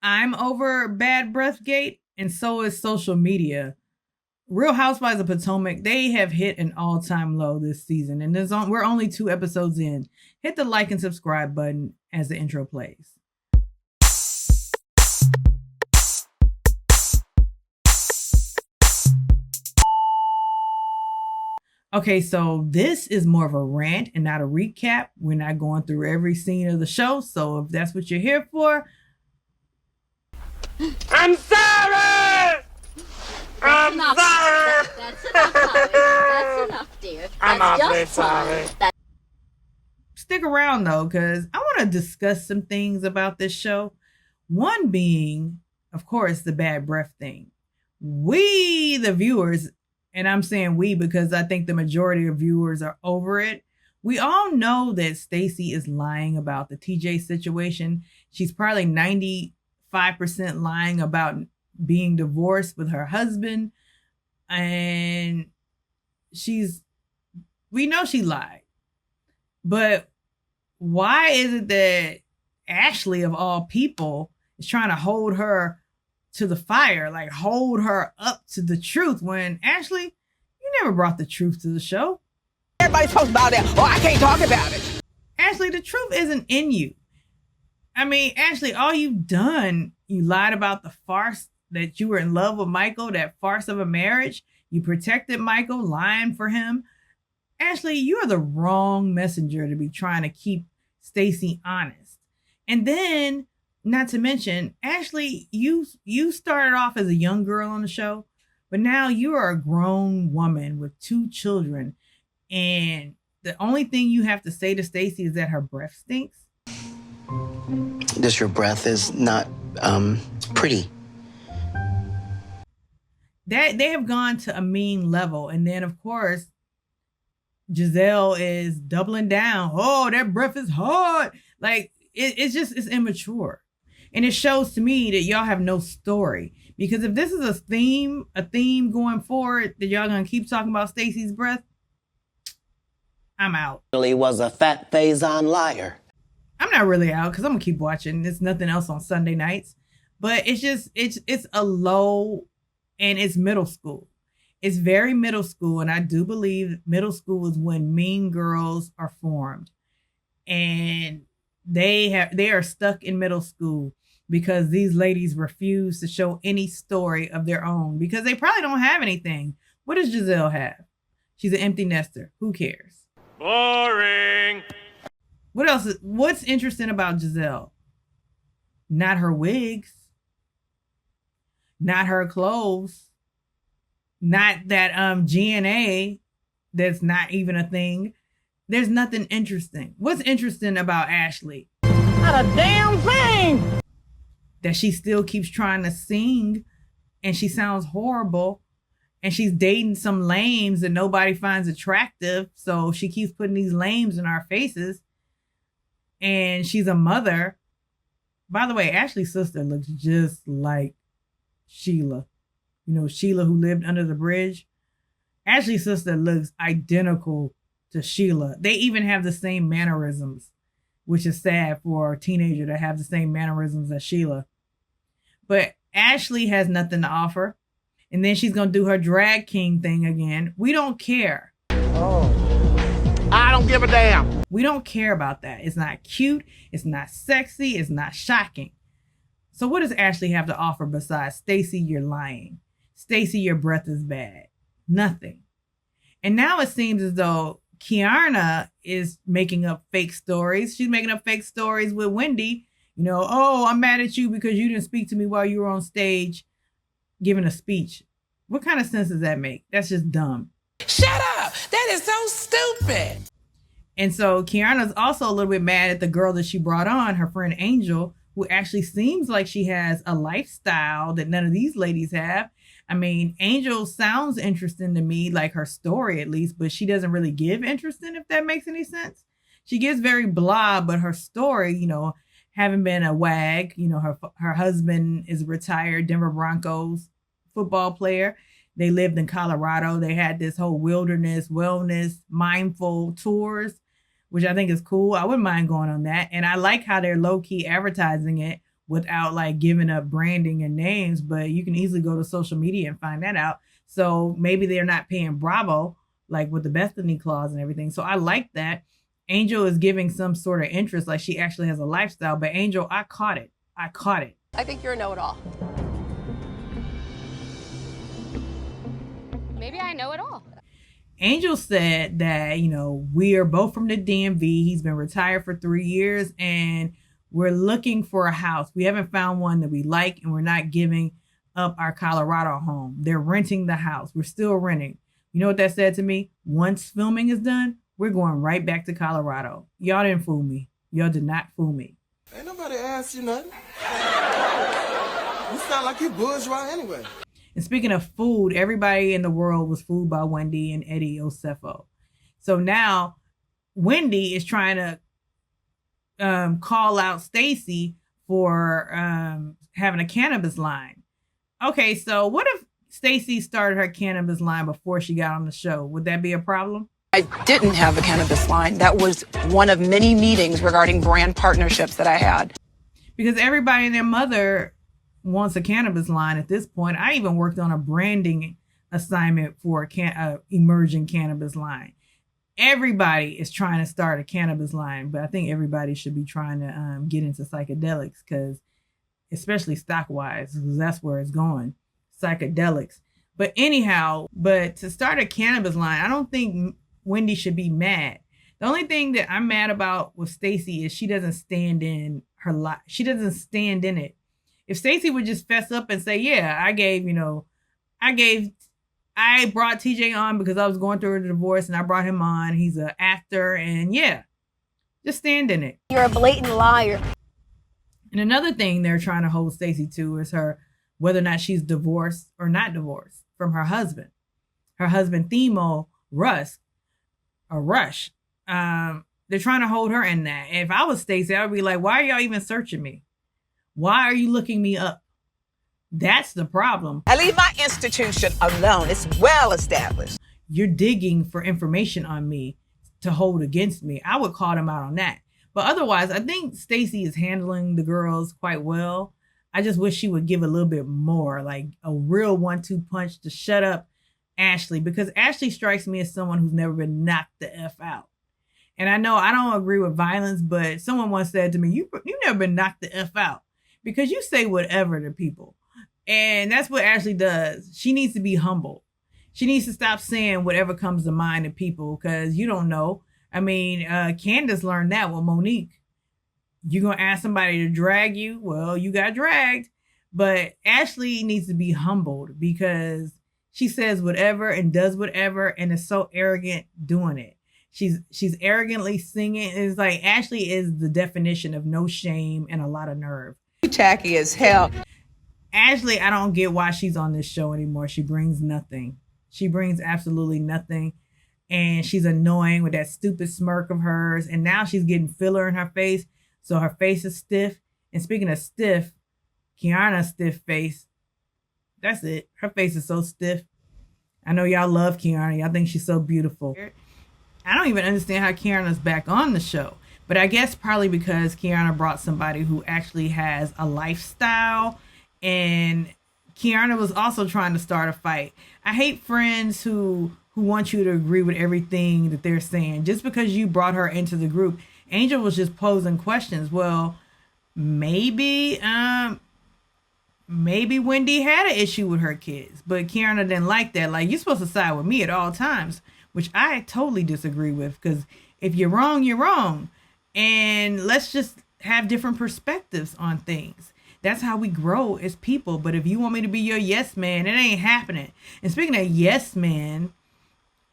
I'm over bad breath gate, and so is social media. Real Housewives of Potomac, they have hit an all-time low this season, and we're only 2 episodes in. Hit the like and subscribe button as the intro plays. Okay, so this is more of a rant and not a recap. We're not going through every scene of the show, so if that's what you're here for, I'm sorry! I'm sorry! That's enough, Holly. That's enough, dear. I'm That's awfully just fine. sorry. stick around though, because I want to discuss some things about this show. One being, of course, the bad breath thing. We, the viewers, and I'm saying we because I think the majority of viewers are over it. We all know that Stacey is lying about the TJ situation. She's probably 95% lying about being divorced with her husband. And we know she lied. But why is it that Ashley, of all people, is trying to hold her to the fire, like hold her up to the truth, when Ashley, you never brought the truth to the show. Everybody's talking about that. Oh, I can't talk about it. Ashley, the truth isn't in you. I mean, Ashley, all you've done, you lied about the farce that you were in love with Michael, that farce of a marriage. You protected Michael, lying for him. Ashley, you are the wrong messenger to be trying to keep Stacey honest. And then, not to mention, Ashley, you started off as a young girl on the show, but now you are a grown woman with 2 children. And the only thing you have to say to Stacey is that her breath stinks. Just your breath is not pretty. That they have gone to a mean level. And then, of course, Giselle is doubling down. Oh, that breath is hard. Like, it's immature. And it shows to me that y'all have no story. Because if this is a theme going forward, that y'all gonna keep talking about Stacey's breath, I'm out. Really was a fat Faison liar. I'm not really out because I'm gonna keep watching. There's nothing else on Sunday nights. But it's a low, and it's middle school. It's very middle school, and I do believe middle school is when mean girls are formed. And they are stuck in middle school because these ladies refuse to show any story of their own because they probably don't have anything. What does Giselle have? She's an empty nester. Who cares? Boring. What else? What's interesting about Giselle? Not her wigs. Not her clothes. Not that GNA that's not even a thing. There's nothing interesting. What's interesting about Ashley? Not a damn thing. That she still keeps trying to sing and she sounds horrible. And she's dating some lames that nobody finds attractive. So she keeps putting these lames in our faces. And she's a mother. By the way, Ashley's sister looks just like Sheila. You know, Sheila who lived under the bridge. Ashley's sister looks identical to Sheila. They even have the same mannerisms, which is sad for a teenager to have the same mannerisms as Sheila. But Ashley has nothing to offer. And then she's going to do her drag king thing again. We don't care. Oh. I don't give a damn. We don't care about that. It's not cute. It's not sexy. It's not shocking. So what does Ashley have to offer besides Stacey, you're lying? Stacey, your breath is bad. Nothing. And now it seems as though Keiarna is making up fake stories. She's making up fake stories with Wendy. You know, oh, I'm mad at you because you didn't speak to me while you were on stage giving a speech. What kind of sense does that make? That's just dumb. Shut up. That is so stupid. And so Keiarna's also a little bit mad at the girl that she brought on, her friend Angel, who actually seems like she has a lifestyle that none of these ladies have. I mean, Angel sounds interesting to me, like her story at least, but she doesn't really give interesting, if that makes any sense. She gives very blah, but her story, you know, having been a wag, you know, her husband is a retired Denver Broncos football player. They lived in Colorado. They had this whole wilderness, wellness, mindful tours, which I think is cool. I wouldn't mind going on that. And I like how they're low-key advertising it without like giving up branding and names, but you can easily go to social media and find that out. So maybe they're not paying Bravo, like with the Bethany clause and everything. So I like that. Angel is giving some sort of interest, like she actually has a lifestyle. But Angel, I caught it. I think you're a know-it-all. Maybe I know it all. Angel said that, we are both from the DMV. He's been retired for 3 years and we're looking for a house. We haven't found one that we like and we're not giving up our Colorado home. They're renting the house. We're still renting. You know what that said to me? Once filming is done, we're going right back to Colorado. Y'all didn't fool me. Y'all did not fool me. Ain't nobody asked you nothing. You sound like you bourgeois anyway. And speaking of food, everybody in the world was fooled by Wendy and Eddie Osefo. So now Wendy is trying to call out Stacey for having a cannabis line. Okay, so what if Stacey started her cannabis line before she got on the show? Would that be a problem? I didn't have a cannabis line. That was one of many meetings regarding brand partnerships that I had. Because everybody and their mother wants a cannabis line at this point. I even worked on a branding assignment for a emerging cannabis line. Everybody is trying to start a cannabis line, but I think everybody should be trying to get into psychedelics, because especially stock-wise, because that's where it's going, psychedelics. But anyhow, to start a cannabis line, I don't think Wendy should be mad. The only thing that I'm mad about with Stacey is she doesn't stand in her life. She doesn't stand in it. If Stacey would just fess up and say, yeah, I brought TJ on because I was going through a divorce and I brought him on. He's an actor, and yeah, just stand in it. You're a blatant liar. And another thing they're trying to hold Stacey to is whether or not she's divorced or not divorced from her husband. Her husband, Themo Rush. They're trying to hold her in that. If I was Stacey, I would be like, why are y'all even searching me? Why are you looking me up? That's the problem. I leave my institution alone. It's well established. You're digging for information on me to hold against me. I would call them out on that. But otherwise, I think Stacey is handling the girls quite well. I just wish she would give a little bit more, like a real 1-2 punch to shut up Ashley, because Ashley strikes me as someone who's never been knocked the F out. And I know I don't agree with violence, but someone once said to me, you've never been knocked the F out because you say whatever to people. And that's what Ashley does. She needs to be humble. She needs to stop saying whatever comes to mind to people, because you don't know. I mean, Candace learned that with Monique. You're going to ask somebody to drag you? Well, you got dragged. But Ashley needs to be humbled, because she says whatever and does whatever and is so arrogant doing it. She's arrogantly singing. It's like Ashley is the definition of no shame and a lot of nerve. Tacky as hell. Ashley, I don't get why she's on this show anymore. She brings nothing. She brings absolutely nothing. And she's annoying with that stupid smirk of hers. And now she's getting filler in her face. So her face is stiff. And speaking of stiff, Keiarna's stiff face. That's it. Her face is so stiff. I know y'all love Keiarna. Y'all think she's so beautiful. I don't even understand how Keiarna's back on the show. But I guess probably because Keiarna brought somebody who actually has a lifestyle. And Keiarna was also trying to start a fight. I hate friends who want you to agree with everything that they're saying. Just because you brought her into the group, Angel was just posing questions. Well, maybe Wendy had an issue with her kids, but Keiarna didn't like that. Like, you're supposed to side with me at all times, which I totally disagree with, because if you're wrong, you're wrong. And let's just have different perspectives on things. That's how we grow as people. But if you want me to be your yes man, it ain't happening. And speaking of yes man,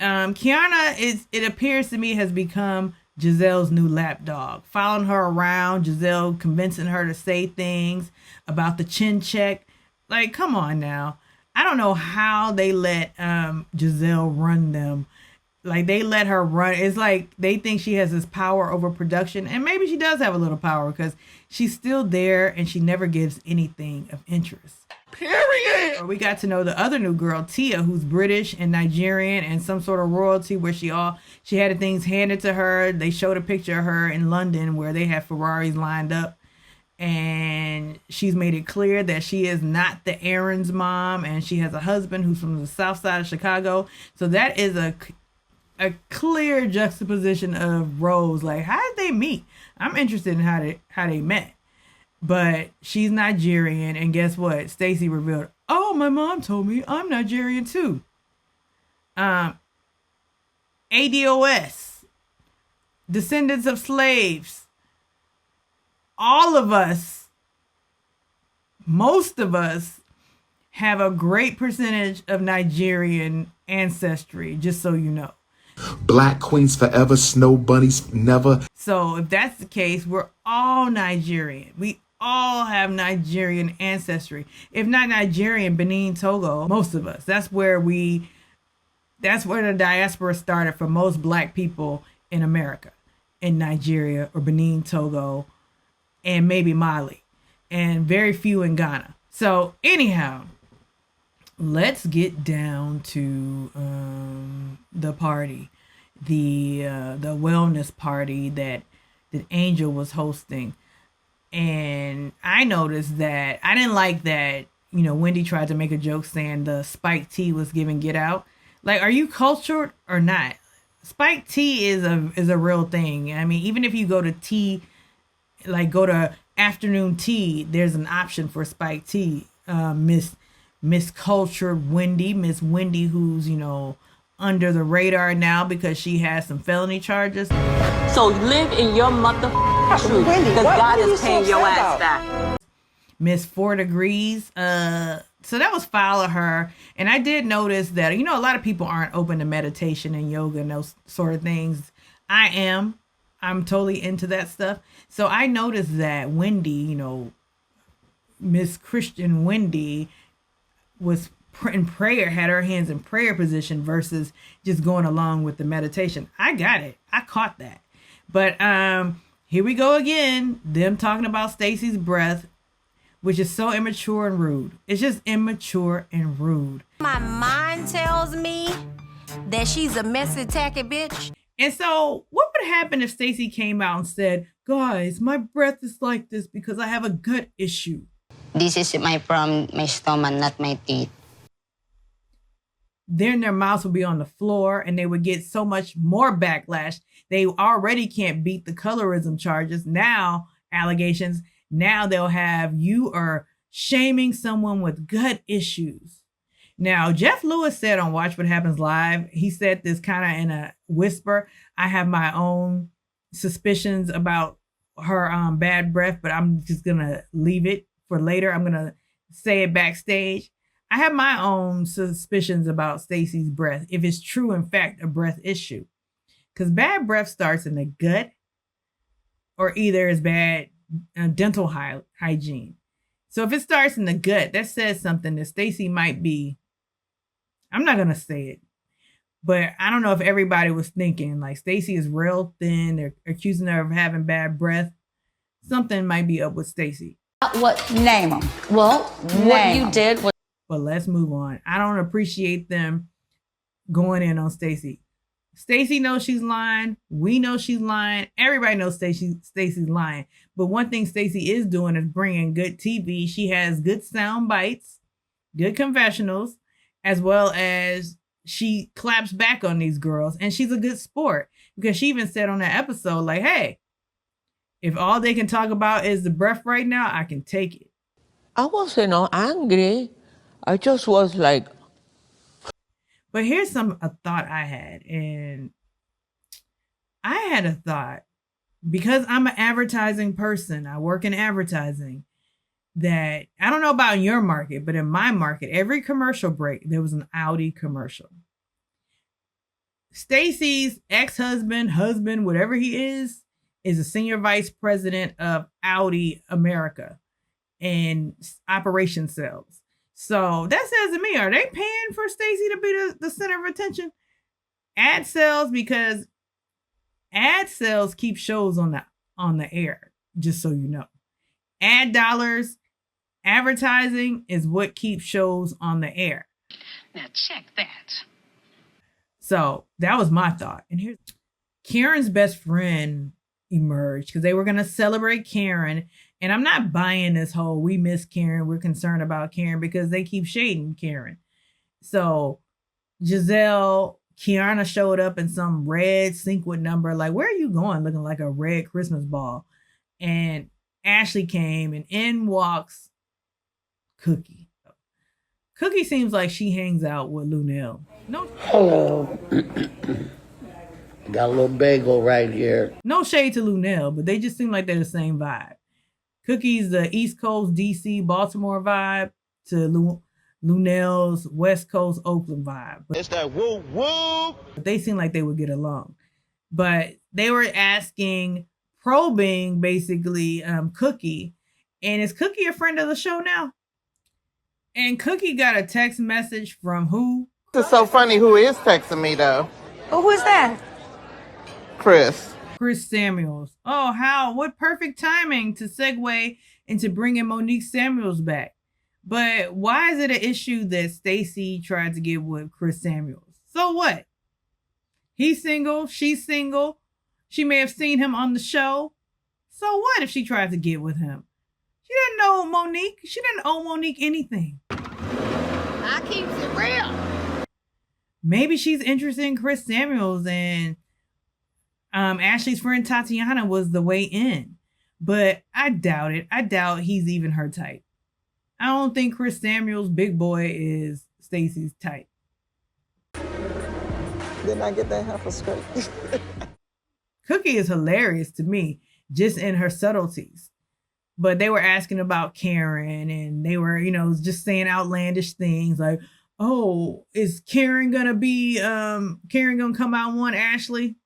Keiarna it appears to me, has become Giselle's new lapdog, following her around, Giselle convincing her to say things about the chin check. Like, come on now. I don't know how they let Giselle run them. Like, they let her run. It's like they think she has this power over production. And maybe she does have a little power, because she's still there and she never gives anything of interest. Period. Or we got to know the other new girl, Tia, who's British and Nigerian and some sort of royalty, where she had things handed to her. They showed a picture of her in London where they had Ferraris lined up. And she's made it clear that she is not the Aaron's mom, and she has a husband who's from the south side of Chicago. So that is a clear juxtaposition of roles. Like, how did they meet? I'm interested in how they met. But she's Nigerian, and guess what? Stacey revealed, oh, my mom told me I'm Nigerian too. ADOS, descendants of slaves. All of us, most of us, have a great percentage of Nigerian ancestry, just so you know. Black queens forever, snow bunnies never. So if that's the case, we're all Nigerian. We all have Nigerian ancestry. If not Nigerian, Benin, Togo, most of us. That's where the diaspora started for most black people in America, in Nigeria or Benin, Togo, and maybe Mali, and very few in Ghana. So anyhow, let's get down to the party, the wellness party that Angel was hosting. And I noticed that I didn't like that, Wendy tried to make a joke saying the spiked tea was giving Get Out. Like, are you cultured or not? Spiked tea is a real thing. I mean, even if you go to tea, like go to afternoon tea, there's an option for spiked tea. Miss Cultured Wendy, Miss Wendy, who's, under the radar now because she has some felony charges. So live in your mother truth, because God is paying your ass back. Miss 4 Degrees. So that was foul of her. And I did notice that, a lot of people aren't open to meditation and yoga and those sort of things. I am. I'm totally into that stuff. So I noticed that Wendy, Miss Christian Wendy was in prayer, had her hands in prayer position versus just going along with the meditation. I got it. I caught that. But here we go again. Them talking about Stacey's breath, which is so immature and rude. It's just immature and rude. My mind tells me that she's a messy, tacky bitch. And so what would happen if Stacey came out and said, guys, my breath is like this because I have a gut issue? This is from my stomach, not my teeth. Then their mouths would be on the floor and they would get so much more backlash. They already can't beat the colorism charges. Now, allegations. Now they'll have you are shaming someone with gut issues. Now, Jeff Lewis said on Watch What Happens Live, he said this kind of in a whisper. I have my own suspicions about her bad breath, but I'm just going to leave it for later. I'm going to say it backstage. I have my own suspicions about Stacey's breath, if it's true, in fact, a breath issue. Because bad breath starts in the gut, or either is bad dental hygiene. So if it starts in the gut, that says something that Stacey might be, I'm not going to say it, but I don't know if everybody was thinking, like, Stacey is real thin, they're accusing her of having bad breath. Something might be up with Stacey. Name them. Well, what you did was. But let's move on. I don't appreciate them going in on Stacey. Stacey knows she's lying. We know she's lying. Everybody knows Stacey's lying. But one thing Stacey is doing is bringing good TV. She has good sound bites, good confessionals, as well as she claps back on these girls. And she's a good sport because she even said on that episode, like, hey, if all they can talk about is the breath right now, I can take it. I wasn't angry. I just was like. But here's a thought I had. And I had a thought, because I'm an advertising person, I work in advertising, that I don't know about your market, but in my market, every commercial break, there was an Audi commercial. Stacey's ex-husband, whatever he is a senior vice president of Audi America and operation sales. So that says to me, are they paying for Stacey to be the center of attention? Ad sales, because ad sales keep shows on the air, just so you know. Ad dollars, advertising is what keeps shows on the air. Now check that. So that was my thought. And here's Karen's best friend emerged because they were going to celebrate Karen. And I'm not buying this whole we miss Karen, we're concerned about Karen, because they keep shading Karen. So Giselle, Keiarna showed up in some red Syncwood number. Like, where are you going? Looking like a red Christmas ball. And Ashley came, and in walks Cookie. Cookie seems like she hangs out with Lunel. No. Hello. Got a little bagel right here. No shade to Lunel, but they just seem like they're the same vibe. Cookie's the East Coast, DC, Baltimore vibe to Lunel's West Coast, Oakland vibe. But It's that woo woo. they seem like they would get along. But they were probing basically Cookie. And is Cookie a friend of the show now? And Cookie got a text message from who? It's so funny who is texting me though. Oh, who's that? Chris Samuels. Oh, how? What perfect timing to segue into bringing Monique Samuels back. But why is it an issue that Stacey tried to get with Chris Samuels? So what? He's single. She's single. She may have seen him on the show. So what if she tried to get with him? She didn't know Monique. She didn't owe Monique anything. I keep it real. Maybe she's interested in Chris Samuels, and Ashley's friend Tatiana was the way in. But I doubt it. I doubt he's even her type. I don't think Chris Samuels, big boy, is Stacey's type. Didn't I get that half a straight? Cookie is hilarious to me, just in her subtleties. But they were asking about Karen, and they were, just saying outlandish things like, oh, is Karen gonna come out and want Ashley?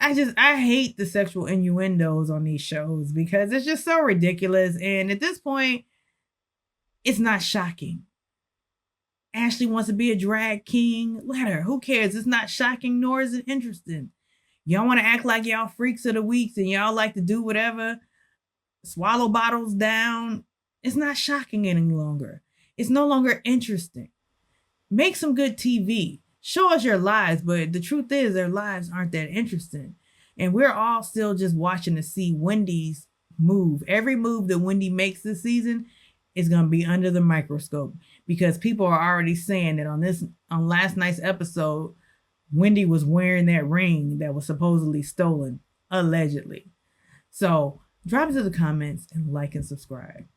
I hate the sexual innuendos on these shows because it's just so ridiculous. And at this point, it's not shocking. Ashley wants to be a drag king. Let her. Who cares? It's not shocking, nor is it interesting. Y'all want to act like y'all freaks of the weeks and y'all like to do whatever. Swallow bottles down. It's not shocking any longer. It's no longer interesting. Make some good TV. Show us your lives, but the truth is their lives aren't that interesting. And we're all still just watching to see Wendy's move. Every move that Wendy makes this season is going to be under the microscope because people are already saying that on last night's episode, Wendy was wearing that ring that was supposedly stolen, allegedly. So drop into the comments and like and subscribe.